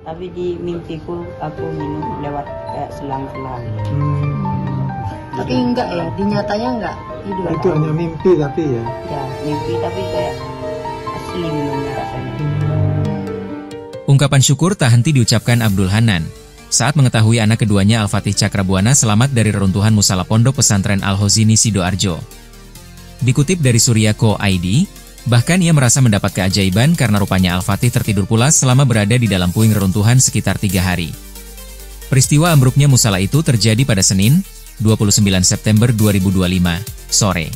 Tapi di mimpiku aku minum lewat kayak selang-selang. Tapi enggak ya, di nyatanya enggak hidup. Itu hanya mimpi tapi ya. Ya, mimpi tapi kayak asli minumnya rasanya. Ungkapan syukur tak henti diucapkan Abdul Hanan saat mengetahui anak keduanya Al-Fatih Cakrabuana selamat dari reruntuhan musala pondok pesantren Al-Hozini Sidoarjo. Dikutip dari Suryako ID, bahkan ia merasa mendapat keajaiban karena rupanya Al-Fatih tertidur pulas selama berada di dalam puing reruntuhan sekitar 3 hari. Peristiwa ambruknya musala itu terjadi pada Senin, 29 September 2025, sore.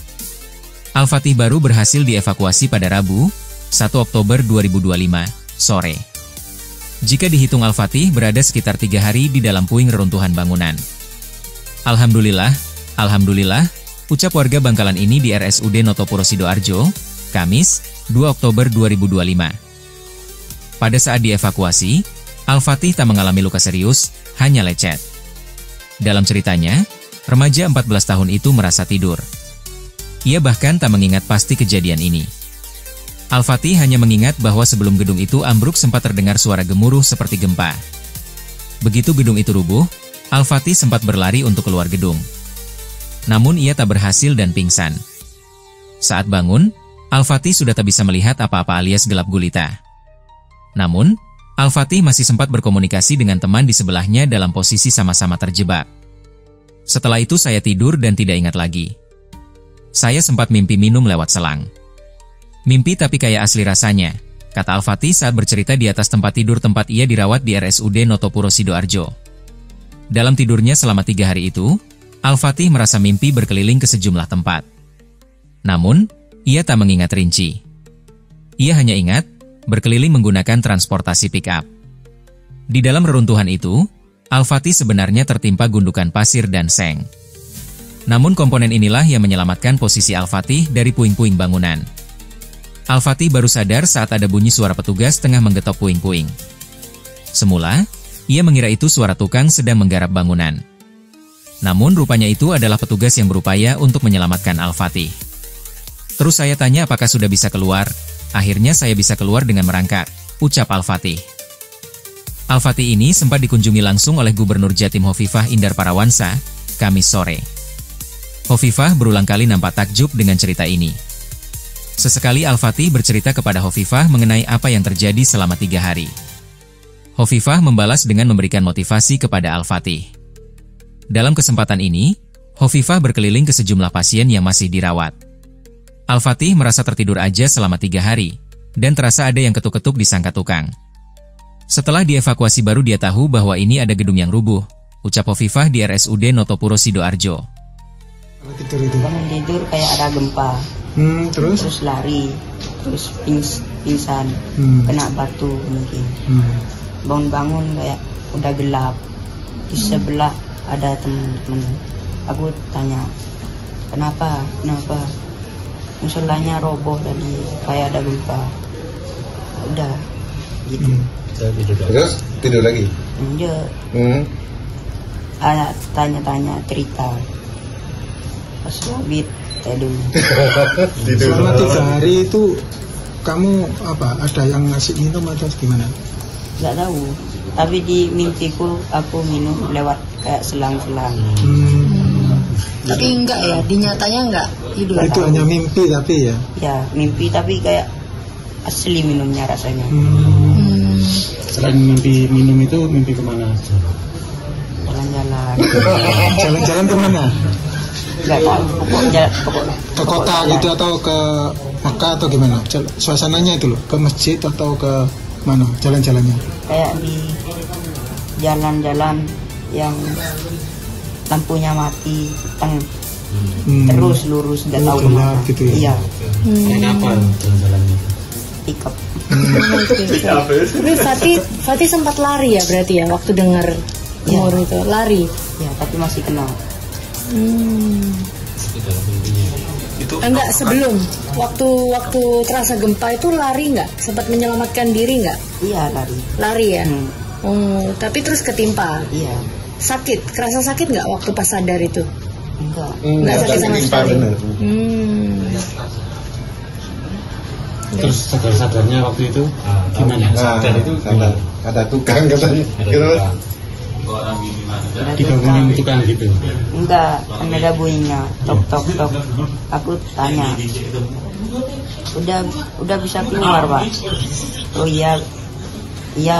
Al-Fatih baru berhasil dievakuasi pada Rabu, 1 Oktober 2025, sore. Jika dihitung Al-Fatih berada sekitar 3 hari di dalam puing reruntuhan bangunan. Alhamdulillah, ucap warga Bangkalan ini di RSUD Notopuro Sidoarjo, Kamis, 2 Oktober 2025. Pada saat dievakuasi, Al-Fatih tak mengalami luka serius, hanya lecet. Dalam ceritanya, remaja 14 tahun itu merasa tidur. Ia bahkan tak mengingat pasti kejadian ini. Al-Fatih hanya mengingat bahwa sebelum gedung itu ambruk sempat terdengar suara gemuruh seperti gempa. Begitu gedung itu rubuh, Al-Fatih sempat berlari untuk keluar gedung. Namun ia tak berhasil dan pingsan. Saat bangun, Al-Fatih sudah tak bisa melihat apa-apa alias gelap gulita. Namun, Al-Fatih masih sempat berkomunikasi dengan teman di sebelahnya dalam posisi sama-sama terjebak. Setelah itu saya tidur dan tidak ingat lagi. Saya sempat mimpi minum lewat selang. Mimpi tapi kayak asli rasanya, kata Al-Fatih saat bercerita di atas tempat tidur tempat ia dirawat di RSUD Notopuro Sidoarjo. Dalam tidurnya selama 3 hari itu, Al-Fatih merasa mimpi berkeliling ke sejumlah tempat. Namun, ia tak mengingat rinci. Ia hanya ingat, berkeliling menggunakan transportasi pick-up. Di dalam reruntuhan itu, Al-Fatih sebenarnya tertimpa gundukan pasir dan seng. Namun komponen inilah yang menyelamatkan posisi Al-Fatih dari puing-puing bangunan. Al-Fatih baru sadar saat ada bunyi suara petugas tengah menggetok puing-puing. Semula, ia mengira itu suara tukang sedang menggarap bangunan. Namun rupanya itu adalah petugas yang berupaya untuk menyelamatkan Al-Fatih. Terus saya tanya apakah sudah bisa keluar. Akhirnya saya bisa keluar dengan merangkak, ucap Al-Fatih. Al-Fatih ini sempat dikunjungi langsung oleh Gubernur Jatim Hovifah Indar Parawansa, Kamis sore. Hovifah berulang kali nampak takjub dengan cerita ini. Sesekali Al-Fatih bercerita kepada Hovifah mengenai apa yang terjadi selama 3 hari. Hovifah membalas dengan memberikan motivasi kepada Al-Fatih. Dalam kesempatan ini, Hovifah berkeliling ke sejumlah pasien yang masih dirawat. Al-Fatih merasa tertidur aja selama 3 hari, dan terasa ada yang ketuk-ketuk di sangka tukang. Setelah dievakuasi baru dia tahu bahwa ini ada gedung yang rubuh, ucap Hovifah di RSUD Notopuro Sidoarjo. Tidur itu. Bangun tidur kayak ada gempa. Terus lari, terus pingsan, kena batu mungkin. Bangun-bangun kayak udah gelap. Di sebelah ada teman-teman. Aku tanya, kenapa? Musolanya roboh tadi, kayak ada gempa. Udah, gitu. Terus tidur lagi? Enggak. Tanya-tanya cerita. Pas wabit tidur. Selama 3 hari itu kamu apa? Ada yang ngasih minum atau gimana? Nggak tahu. Tapi di mimpiku aku minum lewat kayak selang-selang. Tapi enggak ya, di nyatanya enggak hidup. Itu hanya mimpi tapi ya. Ya, mimpi tapi kayak asli minumnya rasanya. Selain mimpi minum itu, mimpi kemana? Jalan-jalan. Jalan-jalan kemana? Nggak tahu. Ke kota gitu atau ke Makkah atau gimana? Suasananya itu loh, ke masjid atau ke mana jalan-jalannya? Kayak di jalan-jalan yang lampunya mati, terus lurus nggak tahu kemana. Gitu ya? Iya. Apa jalan-jalannya? Tikap. Tapi Fatih sempat lari ya berarti ya waktu dengar gemuruh itu, lari. Ya, tapi masih kena. Enggak, sebelum waktu terasa gempa itu lari nggak? Sempat menyelamatkan diri nggak? Iya, Lari ya. Tapi terus ketimpa. Iya. Sakit, kerasa sakit nggak waktu pas sadar itu? Enggak. Nggak sakit sama sekali. Terus sadar-sadarnya waktu itu gimana? Sadar itu sadar. Ada tukang katanya. Terus digabungin tukang gitu. Enggak, kan ada bunyinya, tok tok tok. Aku tanya, udah bisa keluar Pak? Oh iya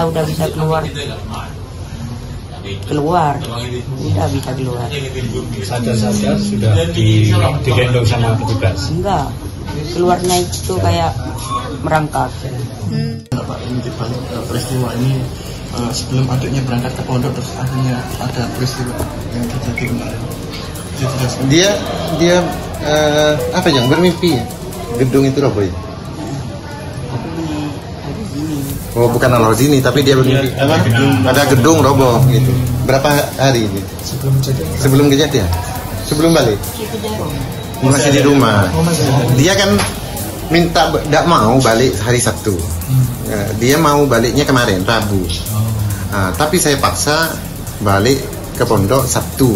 udah bisa keluar, udah bisa keluar. Sadar-sadar sudah digendong sama petugas. Enggak, keluarnya itu kayak merangkak. Pak, ini di balik peristiwa ini sebelum adiknya berangkat ke pondok terus akhirnya ada peristiwa yang terjadi kemarin. dia apa yang bermimpi ya? Gedung itu roboh ya? Oh, bukan Al-Hozini, tapi dia bermimpi ada gedung roboh gitu. Berapa hari ini? Sebelum kejadian? Sebelum balik? Masih di rumah. Dia kan minta tidak mau balik hari Sabtu. Dia mau baliknya kemarin Rabu. Tapi saya paksa balik ke pondok Sabtu.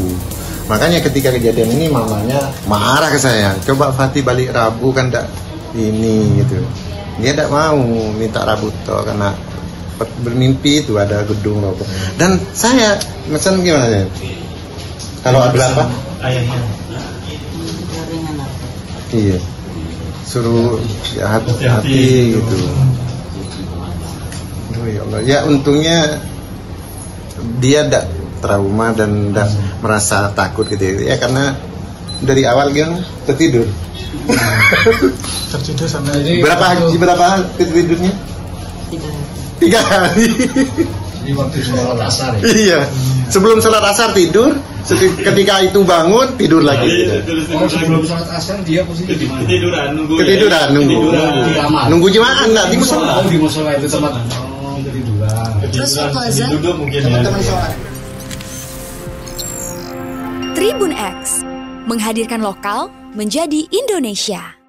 Makanya ketika kejadian ini mamanya marah ke saya. Coba Fatih balik Rabu kan tidak ini gitu. Dia tidak mau minta Rabu toh karena bermimpi itu ada gedung roboh. Dan saya macam gimana ya? Kalau ada apa? Ayahnya. Iya. Suruh ya, hati-hati gitu. Oh ya Allah. Ya untungnya dia tidak trauma dan tidak merasa takut gitu ya, karena dari awal kan tertidur. Tertidur sampai berapa tidurnya? 3 hari. Ini waktu sholat asar ya? Iya. Sebelum sholat asar tidur, ketika itu bangun tidur lagi. Oh, sebelum sholat asar dia posisi di mana? Ketiduran nunggu. Di kamar. Nunggu jemaah enggak di musola. Oh, di musola itu tempat. Oh, ketiduran. Terus waktu azan? Duduk mungkin ya. Tribun X menghadirkan lokal menjadi Indonesia.